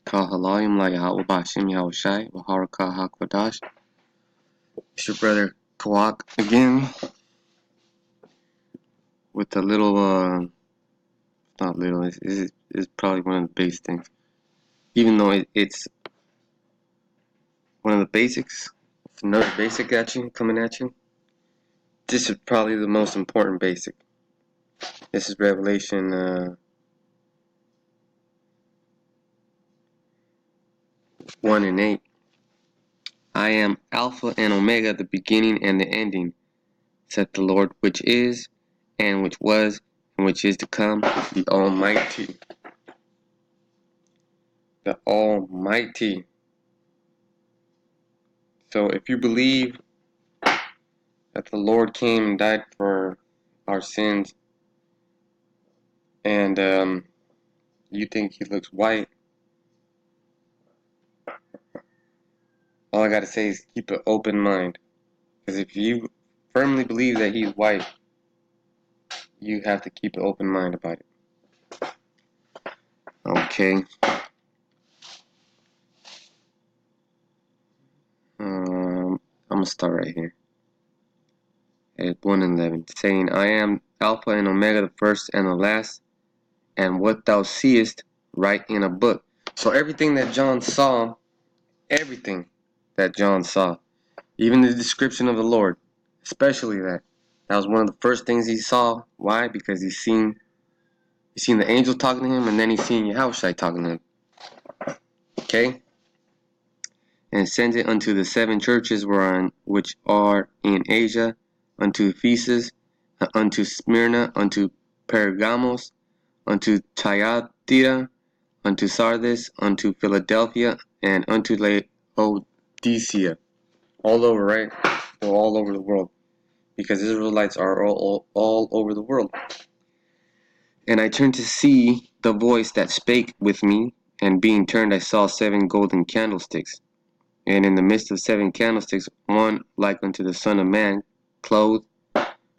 Kahalayim la Yahawashi Yahawashi Waharaka Hakwadash. It's your brother Kawak again with a little not little, it's probably one of the base things. Even though it's one of the basics, it's another basic at you, coming at you. This is probably the most important basic. This is Revelation 1 and 8. I am Alpha and Omega, the beginning and the ending, said the Lord, which is, and which was, and which is to come, the Almighty. The Almighty. So if you believe that the Lord came and died for our sins, and you think he looks white, all I gotta say is keep an open mind. Because if you firmly believe that he's white, you have to keep an open mind about it. Okay. I'm gonna start right here at 1 and 11, saying, I am Alpha and Omega, the first and the last, and what thou seest, write in a book. So everything that John saw, even the description of the Lord, especially that was one of the first things he saw. Why? Because he's seen the angel talking to him, and then he's seen Yahawashi talking to him. Okay? And sends it unto the 7 churches which are in Asia, unto Ephesus, unto Smyrna, unto Pergamos, unto Thyatira, unto Sardis, unto Philadelphia, and unto Laodicea. All over, right? So all over the world. Because Israelites are all over the world. And I turned to see the voice that spake with me, and being turned I saw 7 golden candlesticks. And in the midst of 7 candlesticks, one like unto the Son of Man, clothed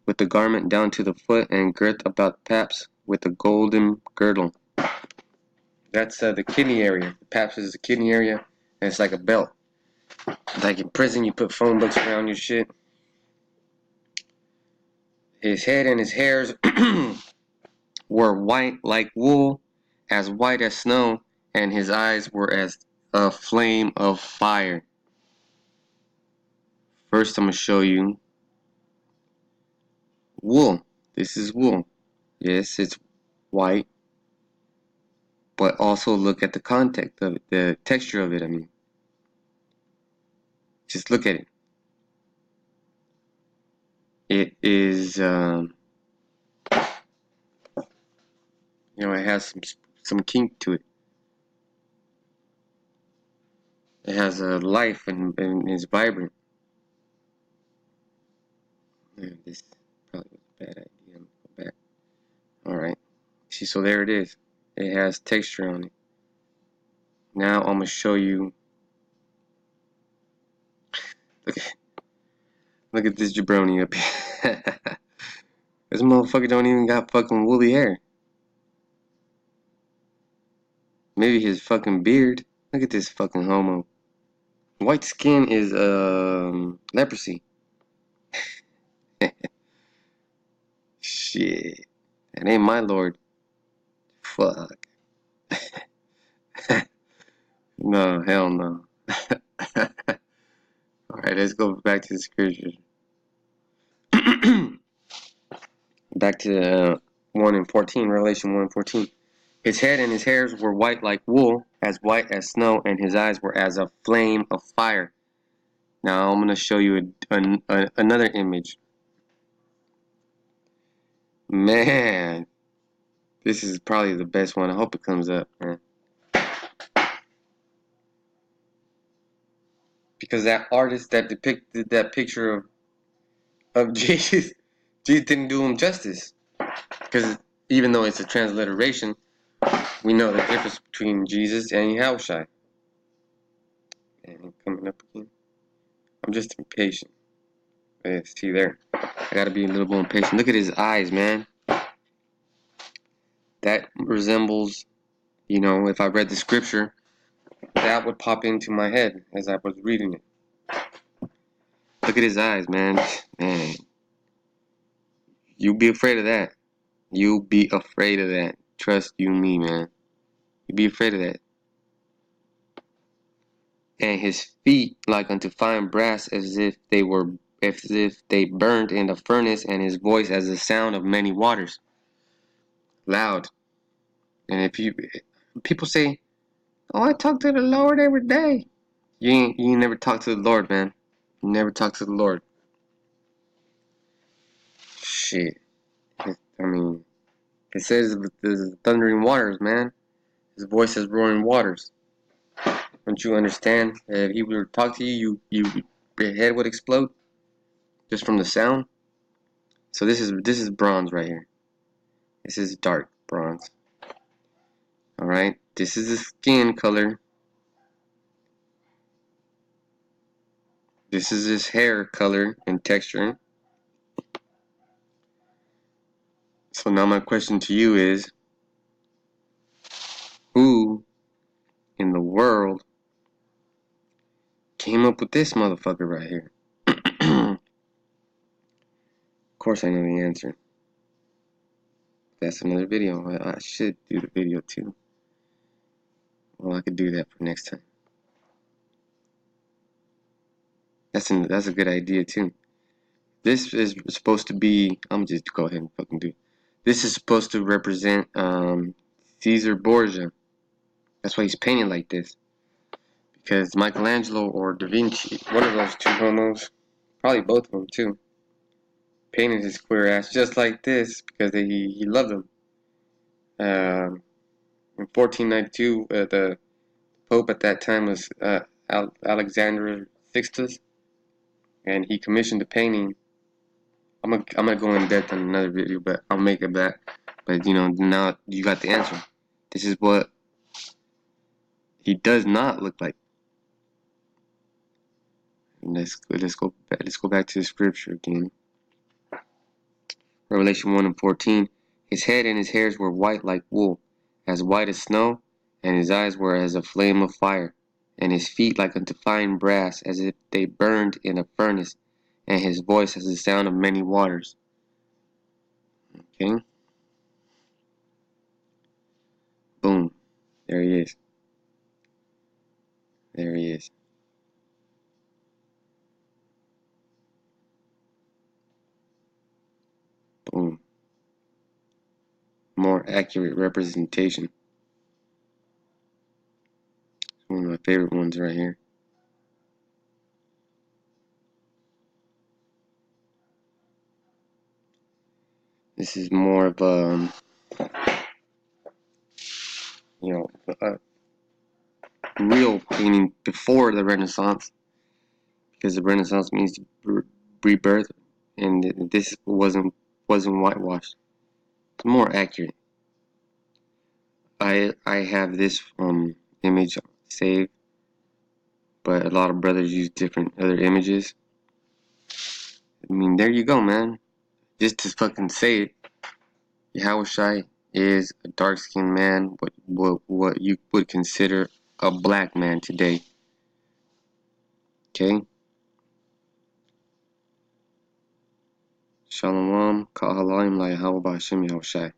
with the garment down to the foot, and girt about the paps with a golden girdle. That's the kidney area. The paps is the kidney area, and it's like a belt. Like in prison, you put phone books around your shit. His head and his hairs were white like wool, as white as snow, and his eyes were as a flame of fire. First, I'm going to show you wool. This is wool. Yes, it's white, but also look at the context of it, the texture of it, I mean. Just look at it. It is, it has some kink to it. It has a life and is vibrant. This probably was a bad idea. I'm going to go back. Alright. See, so there it is. It has texture on it. Now I'm going to show you. Look at this jabroni up here. This motherfucker don't even got fucking woolly hair. Maybe his fucking beard. Look at this fucking homo. White skin is leprosy. Shit. That ain't my lord. Fuck. No, hell no. Alright, let's go back to the scriptures. Back to 1 and 14, Revelation 1 and 14. His head and his hairs were white like wool, as white as snow, and his eyes were as a flame of fire. Now I'm going to show you another image. Man, this is probably the best one. I hope it comes up, man. Because that artist that depicted that picture of Jesus, Jesus didn't do him justice. Because even though it's a transliteration, we know the difference between Jesus and Yahawashi. And coming up again. I'm just impatient. Yeah, see there. I gotta be a little more impatient. Look at his eyes, man. That resembles, if I read the scripture, that would pop into my head as I was reading it. Look at his eyes, man. Man, you be afraid of that. You be afraid of that. Trust you me, man. You be afraid of that. And his feet like unto fine brass, as if they burned in a furnace, and his voice as the sound of many waters. Loud. And if people say, "Oh, I talk to the Lord every day," you ain't never talk to the Lord, man. You never talk to the Lord. Shit. I mean, it says the thundering waters, man. His voice is roaring waters. Don't you understand? If he were to talk to your head would explode just from the sound. So this is bronze right here. This is dark bronze. All right. This is the skin color. This is his hair color and texture. So now my question to you is, who in the world came up with this motherfucker right here? Of course I know the answer. That's another video. I should do the video too. Well, I could do that for next time. That's a good idea too. This is supposed to be. I'm just go ahead and fucking do it. This is supposed to represent Caesar Borgia. That's why he's painting like this. Because Michelangelo or Da Vinci, one of those two homos, probably both of them too, painted his queer ass just like this because he loved him. In 1492, the Pope at that time was Alexander Sixtus, and he commissioned a painting. I'm gonna go in depth on another video, but I'll make it back. But you know, now you got the answer. This is what he does not look like. And let's go back to the scripture again. Revelation 1:14. His head and his hairs were white like wool, as white as snow, and his eyes were as a flame of fire, and his feet like unto fine brass, as if they burned in a furnace, and his voice as the sound of many waters. Okay? Boom. There he is. There he is. Boom. More accurate representation. One of my favorite ones right here. This is more of a real painting before the Renaissance, because the Renaissance means rebirth, and this wasn't whitewashed. It's more accurate. I have this image saved, but a lot of brothers use different other images. I mean, there you go, man. Just to fucking say it, Yahawashi is a dark-skinned man, what you would consider a black man today. Okay? Shalom, Kahalayim, La Yahawashi, Yahawashi.